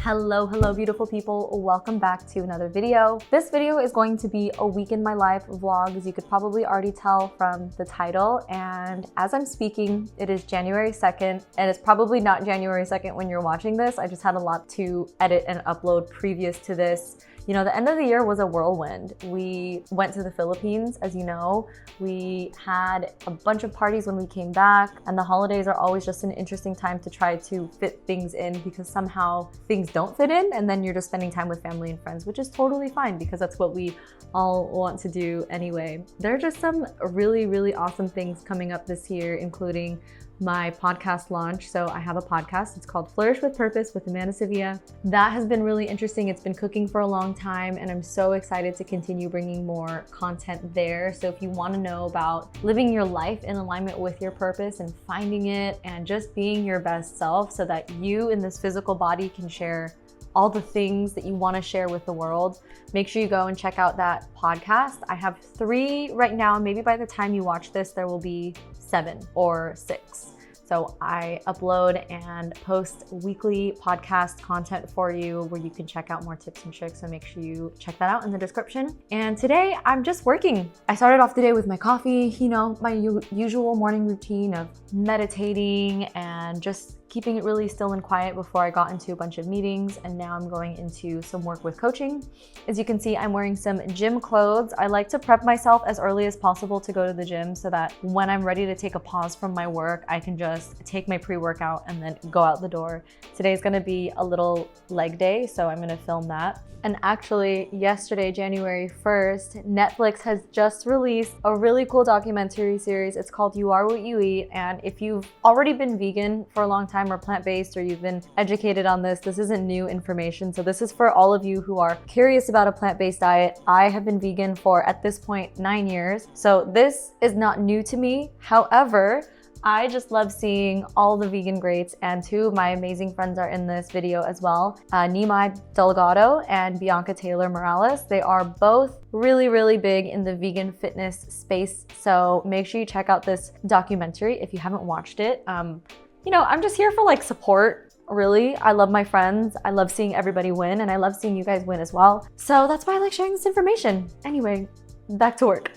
Hello beautiful people, welcome back to another video. This video is going to be a week in my life vlog, as you could probably already tell from the title. And as I'm speaking, it is January 2nd, and it's probably not January 2nd when you're watching this. I just had a lot to edit and upload previous to this. You know, the end of the year was a whirlwind. We went to the Philippines, as you know. We had a bunch of parties when we came back, and the holidays are always just an interesting time to try to fit things in because somehow things don't fit in, and then you're just spending time with family and friends, which is totally fine because that's what we all want to do anyway. There are just some really awesome things coming up this year, including my podcast launch. So I have a podcast, it's called Flourish with Purpose with Amanda Sevilla. That has been really interesting. It's been cooking for a long time, and I'm so excited to continue bringing more content there. So if you want to know about living your life in alignment with your purpose and finding it and just being your best self so that you in this physical body can share all the things that you want to share with the world, make sure you go and check out that podcast. I have 3 right now. Maybe by the time you watch this, there will be 7 or 6. So I upload and post weekly podcast content for you where you can check out more tips and tricks. So make sure you check that out in the description. And today I'm just working. I started off the day with my coffee, you know, my usual morning routine of meditating and just keeping it really still and quiet before I got into a bunch of meetings. And now I'm going into some work with coaching. As you can see, I'm wearing some gym clothes. I like to prep myself as early as possible to go to the gym so that when I'm ready to take a pause from my work, I can just take my pre-workout and then go out the door. Today's gonna be a little leg day, so I'm gonna film that. And actually, yesterday, January 1st, Netflix has just released a really cool documentary series. It's called You Are What You Eat. And if you've already been vegan for a long time or plant-based, or you've been educated on this, this isn't new information. So this is for all of you who are curious about a plant-based diet. I have been vegan for, at this point, 9 years. So this is not new to me. However, I just love seeing all the vegan greats, and 2 of my amazing friends are in this video as well. Nimai Delgado and Bianca Taylor Morales. They are both really big in the vegan fitness space. So make sure you check out this documentary if you haven't watched it. You know, I'm just here for like support. Really, I love my friends. I love seeing everybody win, and I love seeing you guys win as well. So that's why I like sharing this information. Anyway, back to work.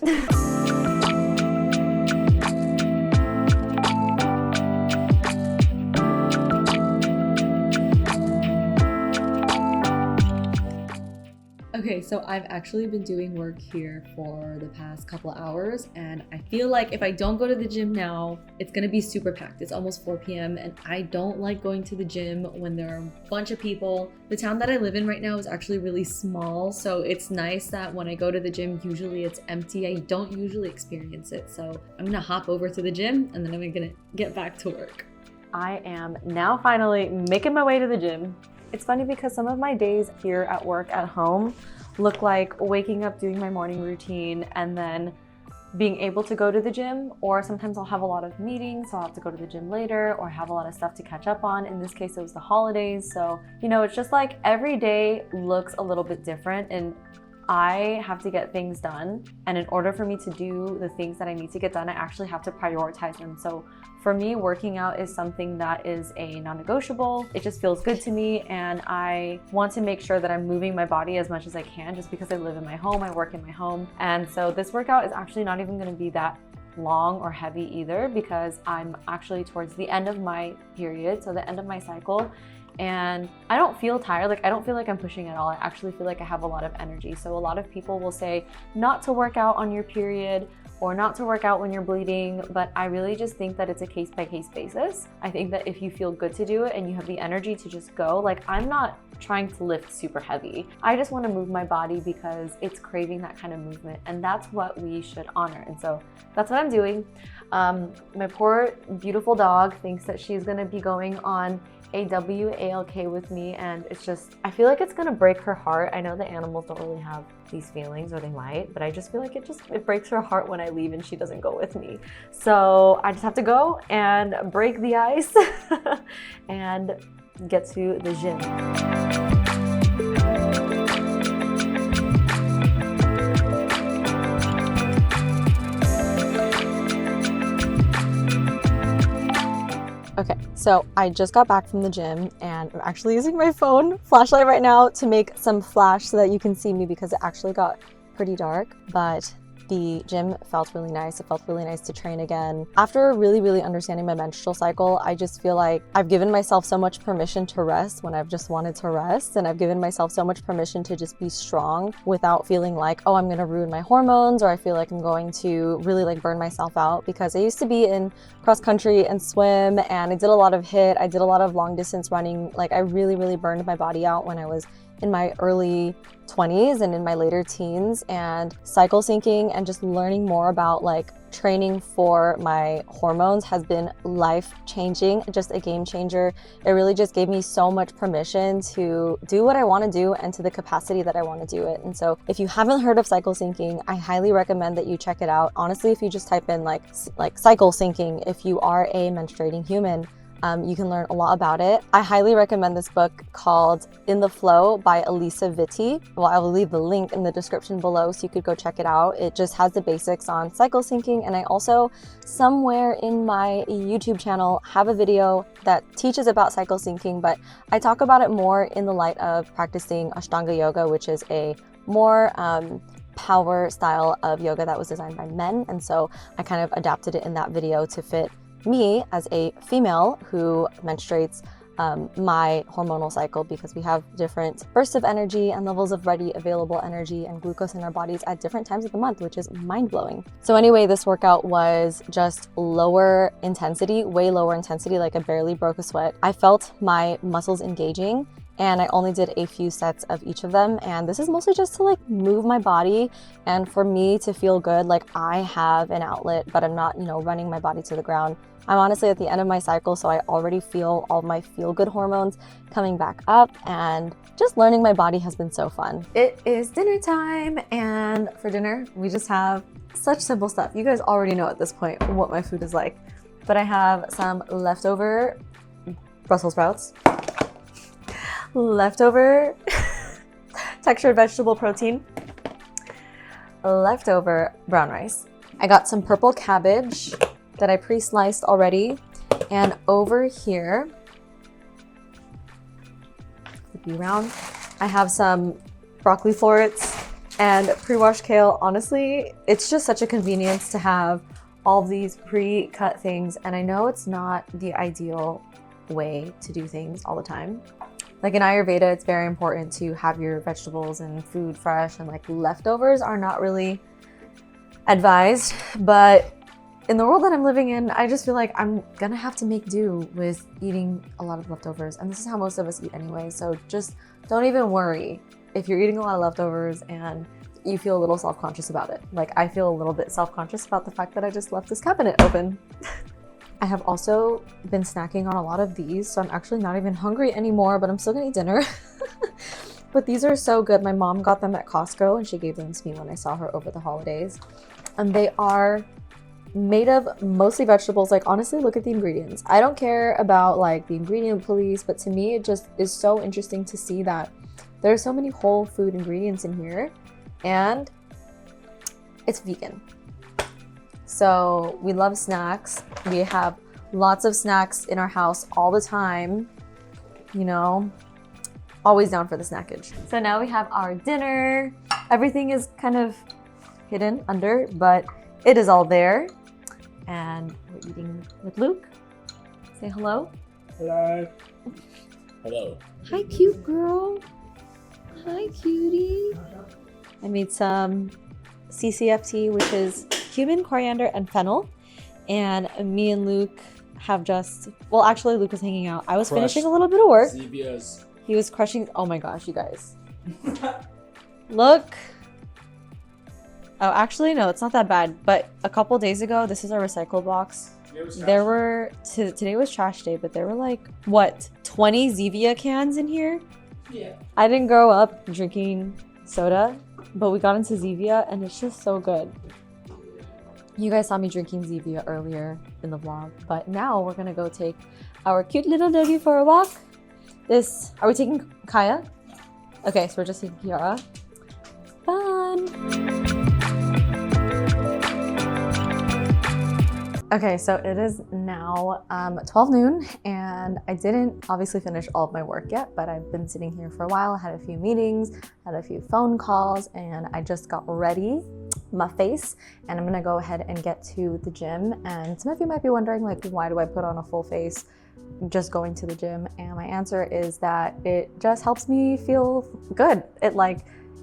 Okay, so I've actually been doing work here for the past couple of hours, and I feel like if I don't go to the gym now, it's gonna be super packed. It's almost 4 p.m. and I don't like going to the gym when there are a bunch of people. The town that I live in right now is actually really small, so it's nice that when I go to the gym, usually it's empty. I don't usually experience it, so I'm gonna hop over to the gym and then I'm gonna get back to work. I am now finally making my way to the gym. It's funny because some of my days here at work at home look like waking up, doing my morning routine, and then being able to go to the gym, or sometimes I'll have a lot of meetings, so I'll have to go to the gym later or have a lot of stuff to catch up on. In this case, it was the holidays. So, you know, it's just like every day looks a little bit different, and I have to get things done. And in order for me to do the things that I need to get done, I actually have to prioritize them. So for me, working out is something that is a non-negotiable. It just feels good to me, and I want to make sure that I'm moving my body as much as I can just because I live in my home, I work in my home. And so this workout is actually not even gonna be that long or heavy either, because I'm actually towards the end of my period, so the end of my cycle. And I don't feel tired. Like, I don't feel like I'm pushing at all. I actually feel like I have a lot of energy. So a lot of people will say not to work out on your period or not to work out when you're bleeding, but I really just think that it's a case-by-case basis. I think that if you feel good to do it and you have the energy to just go, like, I'm not trying to lift super heavy. I just want to move my body because it's craving that kind of movement, and that's what we should honor. And so that's what I'm doing. My poor beautiful dog thinks that she's gonna be going on a WALK with me, and it's just, I feel like it's gonna break her heart. I know the animals don't really have these feelings, or they might, but I just feel like it breaks her heart when I leave and she doesn't go with me. So I just have to go and break the ice and get to the gym. Okay, So I just got back from the gym and I'm actually using my phone flashlight right now to make some flash so that you can see me because it actually got pretty dark, but the gym felt really nice. It felt really nice to train again. After really understanding my menstrual cycle, I just feel like I've given myself so much permission to rest when I've just wanted to rest. And I've given myself so much permission to just be strong without feeling like, oh, I'm gonna ruin my hormones, or I feel like I'm going to really like burn myself out. Because I used to be in cross country and swim, and I did a lot of HIIT. I did a lot of long distance running. Like I really burned my body out when I was in my early 20s and in my later teens, and cycle syncing and just learning more about like training for my hormones has been life-changing, just a game changer. It really just gave me so much permission to do what I want to do and to the capacity that I want to do it. And so if you haven't heard of cycle syncing, I highly recommend that you check it out. Honestly, if you just type in like cycle syncing, if you are a menstruating human, you can learn a lot about it. I highly recommend this book called In the Flow by Elisa Vitti. Well, I will leave the link in the description below so you could go check it out. It just has the basics on cycle syncing, and I also, somewhere in my YouTube channel, have a video that teaches about cycle syncing, but I talk about it more in the light of practicing Ashtanga yoga, which is a more power style of yoga that was designed by men, and so I kind of adapted it in that video to fit me as a female who menstruates my hormonal cycle, because we have different bursts of energy and levels of ready available energy and glucose in our bodies at different times of the month, which is mind-blowing. So anyway, this workout was just lower intensity, way lower intensity, like I barely broke a sweat. I felt my muscles engaging, and I only did a few sets of each of them. And this is mostly just to like move my body and for me to feel good, like I have an outlet, but I'm not, running my body to the ground. I'm honestly at the end of my cycle, so I already feel all my feel-good hormones coming back up, and just learning my body has been so fun. It is dinner time, and for dinner, we just have such simple stuff. You guys already know at this point what my food is like, but I have some leftover Brussels sprouts, leftover textured vegetable protein, leftover brown rice. I got some purple cabbage that I pre-sliced already, and over here, flip you around, I have some broccoli florets and pre-washed kale. Honestly, it's just such a convenience to have all of these pre-cut things, and I know it's not the ideal way to do things all the time. Like in Ayurveda, it's very important to have your vegetables and food fresh, and like leftovers are not really advised, but in the world that I'm living in, I just feel like I'm gonna have to make do with eating a lot of leftovers, and this is how most of us eat anyway, so just don't even worry if you're eating a lot of leftovers and you feel a little self-conscious about it. Like I feel a little bit self-conscious about the fact that I just left this cabinet open. I have also been snacking on a lot of these, so I'm actually not even hungry anymore, but I'm still gonna eat dinner. But these are so good. My mom got them at Costco and she gave them to me when I saw her over the holidays. And they are made of mostly vegetables. Like honestly, look at the ingredients. I don't care about like the ingredient police, but to me it just is so interesting to see that there are so many whole food ingredients in here, and it's vegan. So we love snacks. We have lots of snacks in our house all the time, always down for the snackage. So now we have our dinner. Everything is kind of hidden under, but it is all there. And we're eating with Luke. Say hello. Hello. Hello. Hi, cute girl. Hi, cutie. I made some CCFT, which is cumin, coriander, and fennel. And me and Luke have just, well, actually Luke was hanging out. I was finishing a little bit of work. Zevia's. He was crushing, oh my gosh, you guys. Look. Oh, actually, no, it's not that bad. But a couple days ago, this is our recycle box. Today was trash day, but there were like, what, 20 Zevia cans in here? Yeah. I didn't grow up drinking soda, but we got into Zevia and it's just so good. You guys saw me drinking Zevia earlier in the vlog, but now we're gonna go take our cute little doggy for a walk. Are we taking Kaya? Okay, so we're just taking Kiara. Fun. Okay, so it is now 12 noon and I didn't obviously finish all of my work yet, but I've been sitting here for a while, had a few meetings, had a few phone calls, and I just got ready, my face, and I'm gonna go ahead and get to the gym. And some of you might be wondering, like, why do I put on a full face just going to the gym? And my answer is that it just helps me feel good.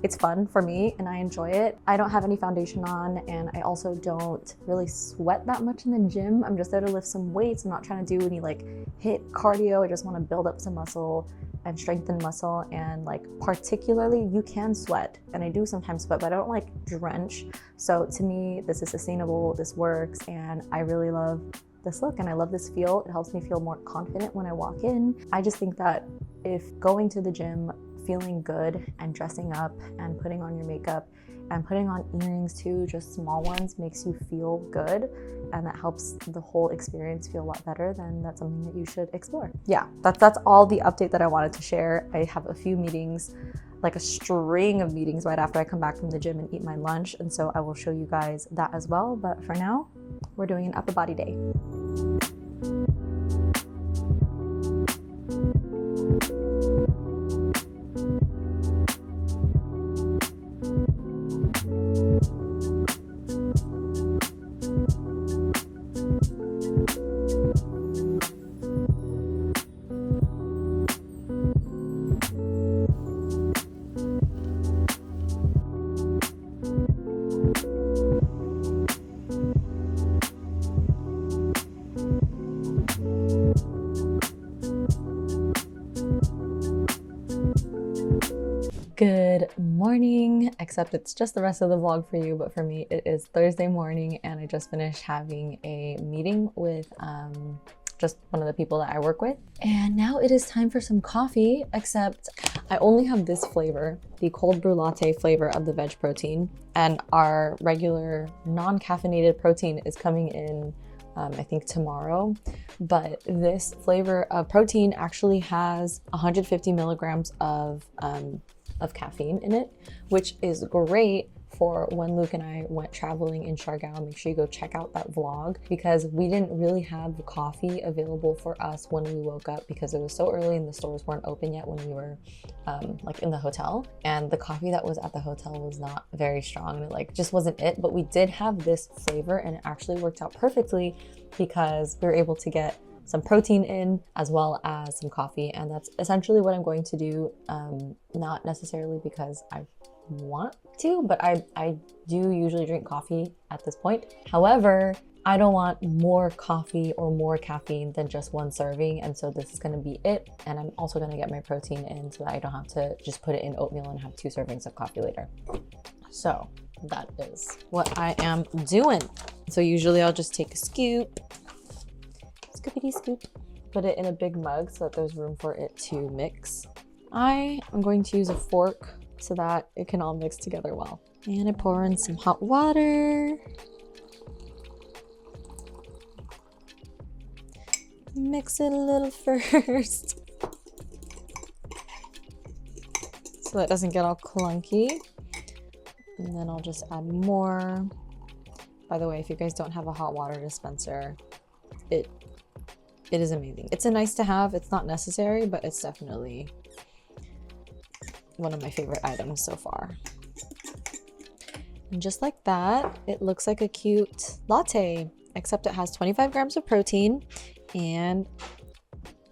It's fun for me and I enjoy it. I don't have any foundation on and I also don't really sweat that much in the gym. I'm just there to lift some weights. I'm not trying to do any like HIIT cardio. I just want to build up some muscle and strengthen muscle. And like particularly you can sweat, and I do sometimes sweat, but I don't like drench. So to me, this is sustainable, this works, and I really love this look and I love this feel. It helps me feel more confident when I walk in. I just think that if going to the gym, feeling good and dressing up and putting on your makeup and putting on earrings too, just small ones, makes you feel good, and that helps the whole experience feel a lot better, then that's something that you should explore. Yeah, that's all the update that I wanted to share. I have a few meetings, like a string of meetings right after I come back from the gym and eat my lunch, and so I will show you guys that as well. But for now, we're doing an upper body day. Good morning, except it's just the rest of the vlog for you, but for me it is Thursday morning and I just finished having a meeting with just one of the people that I work with. And now it is time for some coffee, except I only have this flavor, the cold brew latte flavor of the veg protein, and our regular non-caffeinated protein is coming in I think tomorrow. But this flavor of protein actually has 150 milligrams of caffeine in it, which is great for when Luke and I went traveling in Siargao. Make sure you go check out that vlog, because we didn't really have coffee available for us when we woke up because it was so early and the stores weren't open yet when we were like in the hotel, and the coffee that was at the hotel was not very strong and it like just wasn't it. But we did have this flavor and it actually worked out perfectly because we were able to get some protein in as well as some coffee, and that's essentially what I'm going to do. Not necessarily because I want to, but I do usually drink coffee at this point. However, I don't want more coffee or more caffeine than just one serving, and so this is going to be it. And I'm also going to get my protein in so that I don't have to just put it in oatmeal and have 2 servings of coffee later. So that is what I am doing. So usually I'll just take a scoop, scoopity scoop, put it in a big mug so that there's room for it to mix. I am going to use a fork so that it can all mix together well. And I pour in some hot water. Mix it a little first so that it doesn't get all clunky. And then I'll just add more. By the way, if you guys don't have a hot water dispenser, it is amazing. It's a nice to have. It's not necessary, but it's definitely one of my favorite items so far. And just like that, it looks like a cute latte, except it has 25 grams of protein and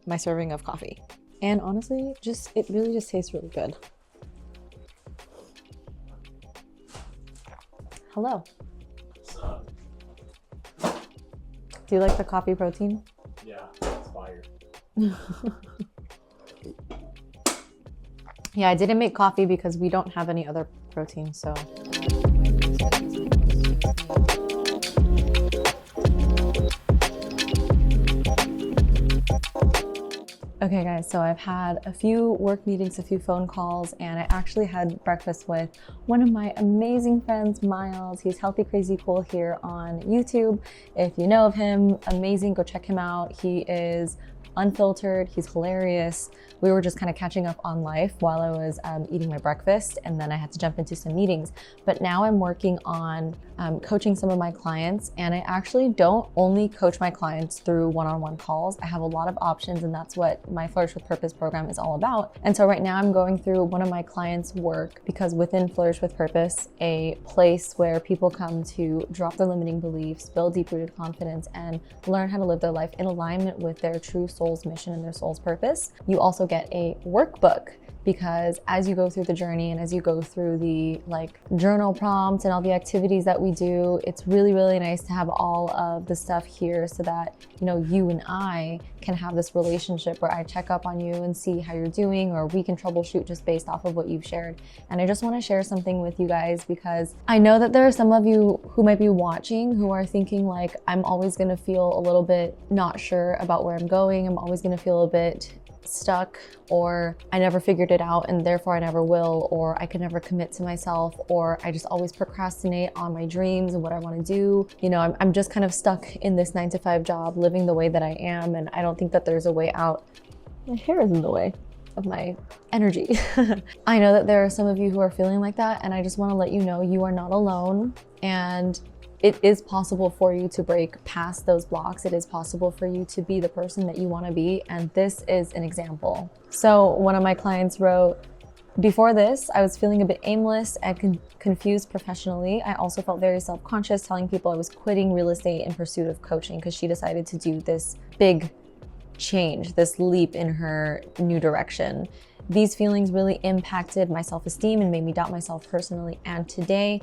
my serving of coffee. And honestly, it really just tastes really good. Hello. What's up? Do you like the coffee protein? Yeah, it's fire. Yeah, I didn't make coffee because we don't have any other protein, so. Okay guys, so I've had a few work meetings, a few phone calls, and I actually had breakfast with one of my amazing friends, Miles. He's Healthy Crazy Cool here on YouTube. If you know of him, amazing, go check him out. He is unfiltered, he's hilarious. We were just kind of catching up on life while I was eating my breakfast, and then I had to jump into some meetings. But now I'm working on coaching some of my clients, and I actually don't only coach my clients through one-on-one calls. I have a lot of options, and that's what my Flourish with Purpose program is all about. And so right now I'm going through one of my clients' work, because within Flourish with Purpose, a place where people come to drop their limiting beliefs, build deep-rooted confidence, and learn how to live their life in alignment with their true soul's mission and their soul's purpose. You also get a workbook, because as you go through the journey and as you go through the journal prompts and all the activities that we do, it's really, really nice to have all of the stuff here so that, you know, you and I can have this relationship where I check up on you and see how you're doing, or we can troubleshoot just based off of what you've shared. And I just want to share something with you guys, because I know that there are some of you who might be watching who are thinking like, I'm always going to feel a little bit not sure about where I'm going. I'm always going to feel a bit stuck, or I never figured it out and therefore I never will, or I could never commit to myself, or I just always procrastinate on my dreams and what I want to do. You know, I'm just kind of stuck in this 9-to-5 job, living the way that I am, and I don't think that there's a way out. My hair is in the way of my energy. I know that there are some of you who are feeling like that, and I just want to let you know you are not alone, and it is possible for you to break past those blocks. It is possible for you to be the person that you want to be, and this is an example. So one of my clients wrote, before this, I was feeling a bit aimless and confused professionally. I also felt very self-conscious telling people I was quitting real estate in pursuit of coaching, because she decided to do this big change, this leap in her new direction. These feelings really impacted my self-esteem and made me doubt myself personally. And today,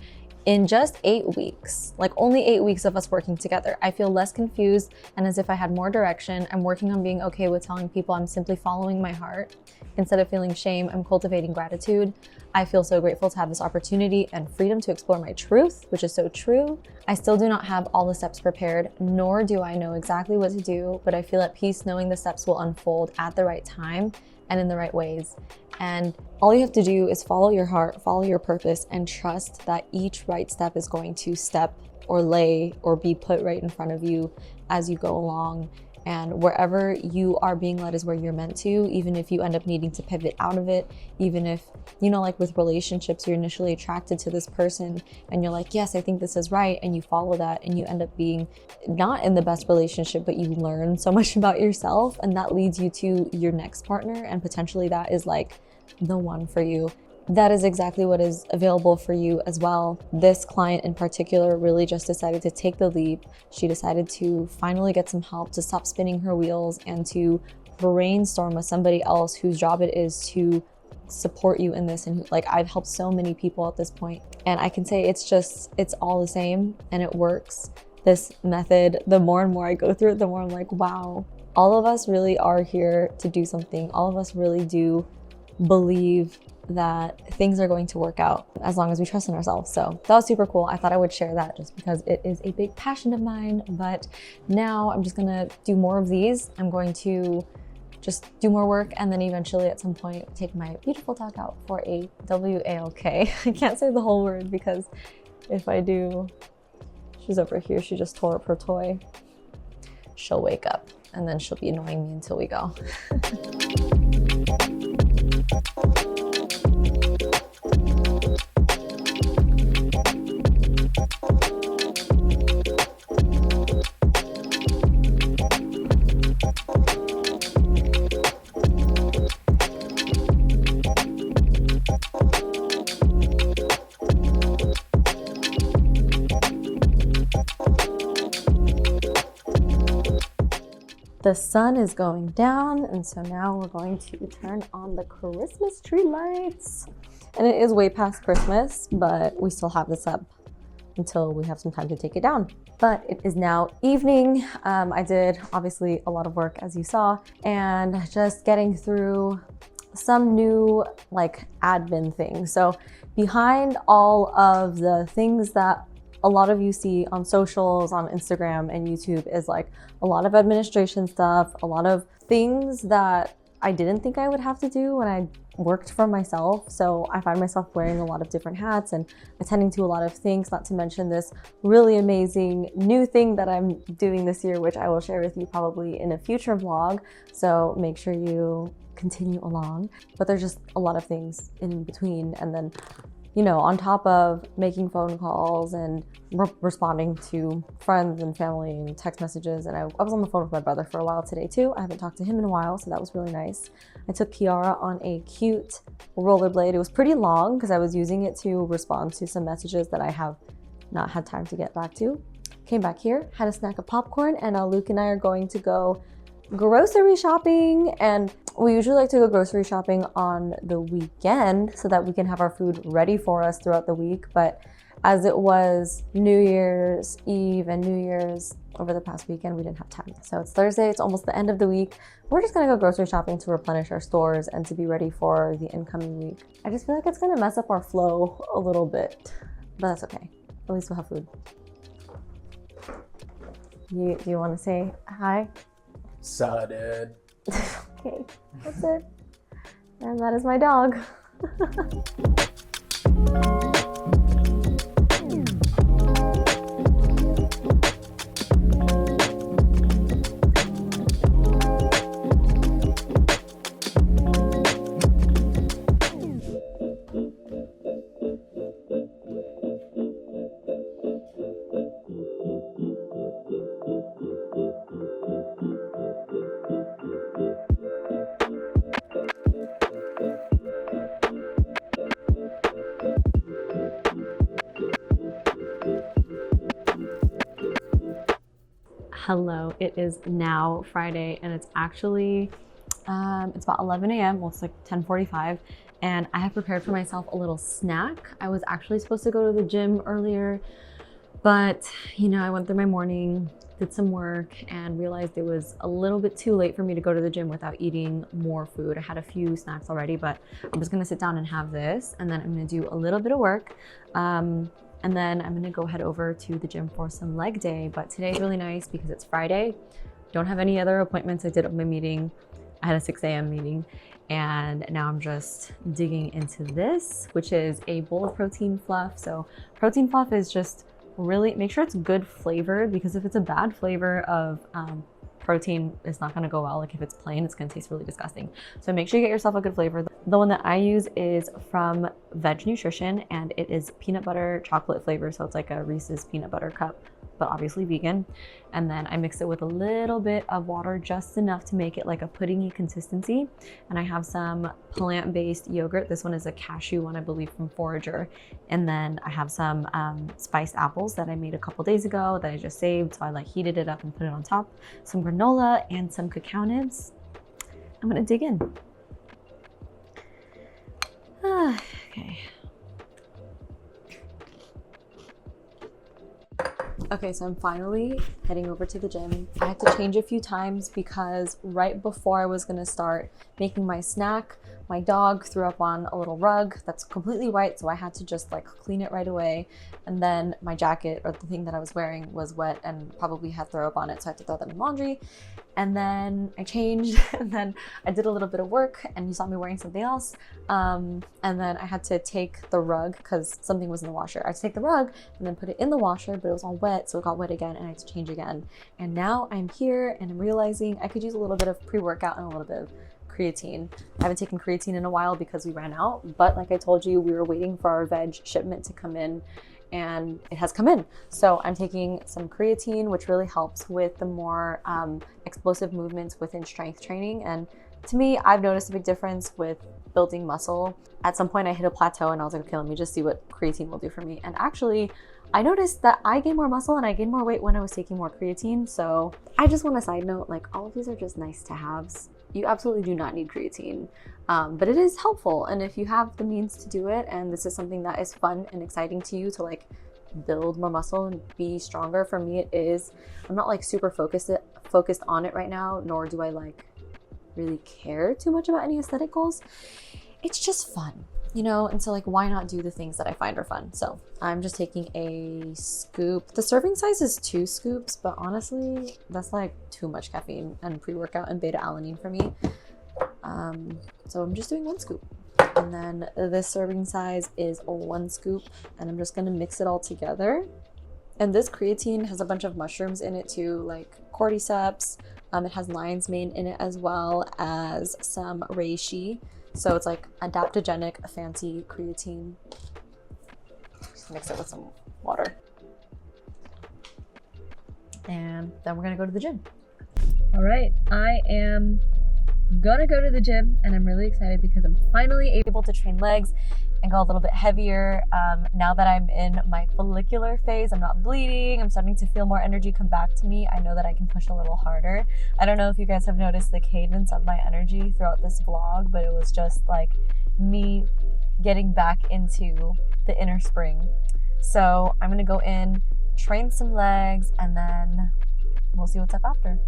in just 8 weeks, like only 8 weeks of us working together, I feel less confused and as if I had more direction. I'm working on being okay with telling people I'm simply following my heart. Instead of feeling shame, I'm cultivating gratitude. I feel so grateful to have this opportunity and freedom to explore my truth, which is so true. I still do not have all the steps prepared, nor do I know exactly what to do, but I feel at peace knowing the steps will unfold at the right time and in the right ways. And all you have to do is follow your heart, follow your purpose, and trust that each right step is going to step or lay or be put right in front of you as you go along. And wherever you are being led is where you're meant to, even if you end up needing to pivot out of it, even if, you know, like with relationships, you're initially attracted to this person and you're like, yes, I think this is right. And you follow that and you end up being not in the best relationship, but you learn so much about yourself, and that leads you to your next partner. And potentially that is like the one for you. That is exactly what is available for you as well. This client in particular really just decided to take the leap. She decided to finally get some help to stop spinning her wheels and to brainstorm with somebody else whose job it is to support you in this. And like, I've helped so many people at this point, and I can say it's all the same and it works. This method, the more and more I go through it, the more I'm like, wow, all of us really are here to do something. All of us really do believe that things are going to work out as long as we trust in ourselves. So that was super cool. I thought I would share that just because it is a big passion of mine. But now I'm just gonna do more of these. I'm going to just do more work, and then eventually at some point take my beautiful dog out for a walk. I can't say the whole word because if I do, she's over here, she just tore up her toy. She'll wake up and then she'll be annoying me until we go. The sun is going down, and so now we're going to turn on the Christmas tree lights. And it is way past Christmas, but we still have this up until we have some time to take it down. But it is now evening. I did obviously a lot of work, as you saw, and just getting through some new like admin things. So behind all of the things that a lot of you see on socials, on Instagram and YouTube is like a lot of administration stuff, a lot of things that I didn't think I would have to do when I worked for myself. So I find myself wearing a lot of different hats and attending to a lot of things, not to mention this really amazing new thing that I'm doing this year, which I will share with you probably in a future vlog. So make sure you continue along. But there's just a lot of things in between. And then, you know, on top of making phone calls and responding to friends and family and text messages. And I was on the phone with my brother for a while today too. I haven't talked to him in a while, so that was really nice. I took Kiara on a cute rollerblade. It was pretty long because I was using it to respond to some messages that I have not had time to get back to. Came back here, had a snack of popcorn, and now Luke and I are going to go grocery shopping. And we usually like to go grocery shopping on the weekend so that we can have our food ready for us throughout the week. But as it was New Year's Eve and New Year's over the past weekend, we didn't have time. So it's Thursday, it's almost the end of the week. We're just gonna go grocery shopping to replenish our stores and to be ready for the incoming week. I just feel like it's gonna mess up our flow a little bit, but that's okay. At least we'll have food. Do you wanna say hi? Excited. Okay, that's it. And that is my dog. Hello, it is now Friday and it's actually, it's about 11 a.m. Well, it's like 10:45 and I have prepared for myself a little snack. I was actually supposed to go to the gym earlier, but you know, I went through my morning, did some work and realized it was a little bit too late for me to go to the gym without eating more food. I had a few snacks already, but I'm just gonna sit down and have this and then I'm gonna do a little bit of work. And then I'm gonna go head over to the gym for some leg day. But today's really nice because it's Friday. Don't have any other appointments. I did my meeting. I had a 6 a.m. meeting and now I'm just digging into this, which is a bowl of protein fluff. So protein fluff is just really, make sure it's good flavored because if it's a bad flavor of protein, it's not gonna go well. Like if it's plain, it's gonna taste really disgusting. So make sure you get yourself a good flavor. The one that I use is from Veg Nutrition and it is peanut butter chocolate flavor. So it's like a Reese's peanut butter cup, but obviously vegan. And then I mix it with a little bit of water, just enough to make it like a puddingy consistency. And I have some plant-based yogurt. This one is a cashew one, I believe, from Forager. And then I have some spiced apples that I made a couple days ago that I just saved. So I like heated it up and put it on top. Some granola and some cacao nibs. I'm gonna dig in. Okay. Okay, so I'm finally heading over to the gym. I had to change a few times because right before I was gonna start making my snack, my dog threw up on a little rug that's completely white, so I had to just like clean it right away. And then my jacket, or the thing that I was wearing, was wet and probably had throw up on it, so I had to throw them in laundry. And then I changed, and then I did a little bit of work, and you saw me wearing something else. And then I had to take the rug, because something was in the washer. I had to take the rug and then put it in the washer, but it was all wet, so it got wet again, and I had to change again. And now I'm here, and I'm realizing I could use a little bit of pre-workout and a little bit of creatine. I haven't taken creatine in a while because we ran out, but like I told you, we were waiting for our veg shipment to come in, and it has come in. So I'm taking some creatine, which really helps with the more explosive movements within strength training. And to me, I've noticed a big difference with building muscle. At some point I hit a plateau and I was like, okay, let me just see what creatine will do for me. And actually, I noticed that I gained more muscle and I gained more weight when I was taking more creatine. So I just want a side note, like all of these are just nice to haves. You absolutely do not need creatine, but it is helpful. And if you have the means to do it, and this is something that is fun and exciting to you to like build more muscle and be stronger, for me it is. I'm not like super focused on it right now, nor do I like really care too much about any aesthetic goals. It's just fun, you know? And so like, why not do the things that I find are fun? So I'm just taking a scoop. The serving size is 2 scoops, but honestly, that's like too much caffeine and pre-workout and beta alanine for me. So I'm just doing 1 scoop. And then this serving size is 1 scoop, and I'm just gonna mix it all together. And this creatine has a bunch of mushrooms in it too, like cordyceps. It has lion's mane in it as well as some reishi. So it's like adaptogenic, fancy creatine. Just mix it with some water. And then we're gonna go to the gym. All right, I am gonna go to the gym, and I'm really excited because I'm finally able to train legs and go a little bit heavier. Now that I'm in my follicular phase, I'm not bleeding, I'm starting to feel more energy come back to me. I know that I can push a little harder. I don't know if you guys have noticed the cadence of my energy throughout this vlog, but it was just like me getting back into the inner spring. So I'm gonna go in, train some legs, and then we'll see what's up after.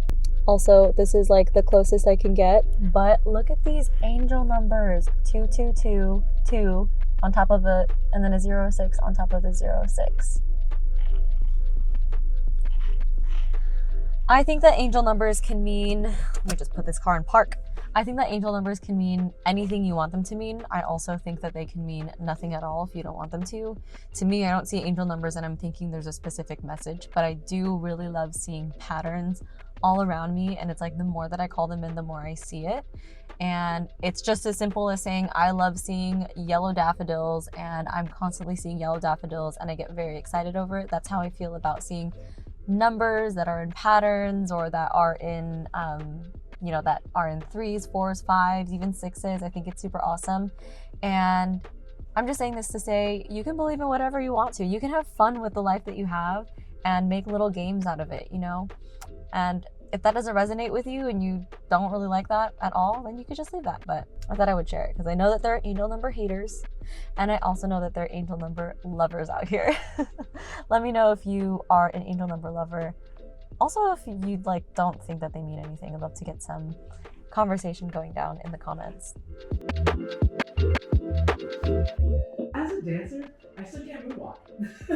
Also, this is like the closest I can get, but look at these angel numbers. 2, 2, 2, 2 on top of it, and then a 0, 6 on top of the 0, 6. I think that angel numbers can mean, let me just put this car in park. I think that angel numbers can mean anything you want them to mean. I also think that they can mean nothing at all if you don't want them to. To me, I don't see angel numbers and I'm thinking there's a specific message, but I do really love seeing patterns all around me, and it's like the more that I call them in, the more I see it. And it's just as simple as saying I love seeing yellow daffodils, and I'm constantly seeing yellow daffodils and I get very excited over it. That's how I feel about seeing numbers that are in patterns or that are in you know, that are in 3s, 4s, 5s, even 6s. I think it's super awesome. And I'm just saying this to say you can believe in whatever you want to. You can have fun with the life that you have and make little games out of it, you know? And if that doesn't resonate with you and you don't really like that at all, then you could just leave that. But I thought I would share it because I know that there are angel number haters, and I also know that there are angel number lovers out here. Let me know if you are an angel number lover. Also, if you like don't think that they mean anything, I'd love to get some conversation going down in the comments. As a dancer, I still can't moonwalk.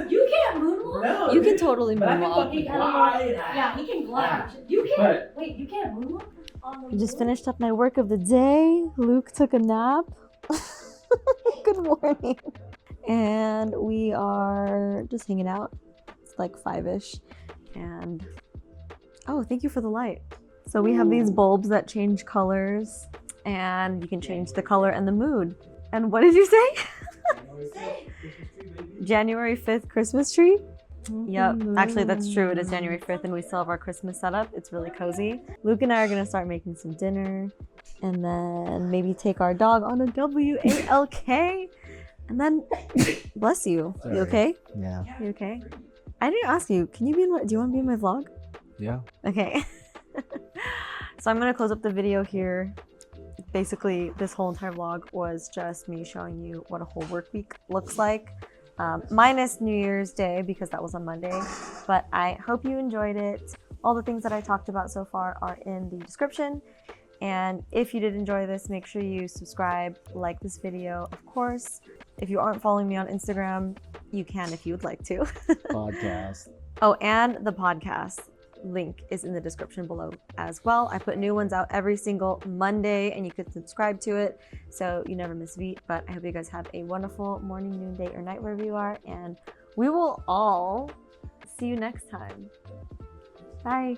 You can't moonwalk? No. You can totally But I can moonwalk. fucking glide. Yeah, he can glide. You can't. But- Wait, you can't moonwalk? On the I just floor? finished up my work of the day. Luke took a nap. Good morning. And we are just hanging out. It's like 5-ish. And oh, thank you for the light. So we have these bulbs that change colors, and you can change the color and the mood. And what did you say? January 5th Christmas tree? Yep, actually that's true. It is January 5th and we still have our Christmas setup. It's really cozy. Luke and I are gonna start making some dinner and then maybe take our dog on a WALK. And then, bless you. Sorry. You okay? Yeah. You okay? I didn't ask you. Can you be in do you want to be in my vlog? Yeah. Okay. So I'm gonna close up the video here. Basically, this whole entire vlog was just me showing you what a whole work week looks like. Minus New Year's Day because that was on Monday. But I hope you enjoyed it. All the things that I talked about so far are in the description. And if you did enjoy this, make sure you subscribe, like this video, of course. If you aren't following me on Instagram, you can if you would like to. Podcast. Oh, and the podcast link is in the description below as well. I put new ones out every single Monday and you could subscribe to it so you never miss a beat. But I hope you guys have a wonderful morning, noon, day, or night wherever you are. And we will all see you next time. Bye.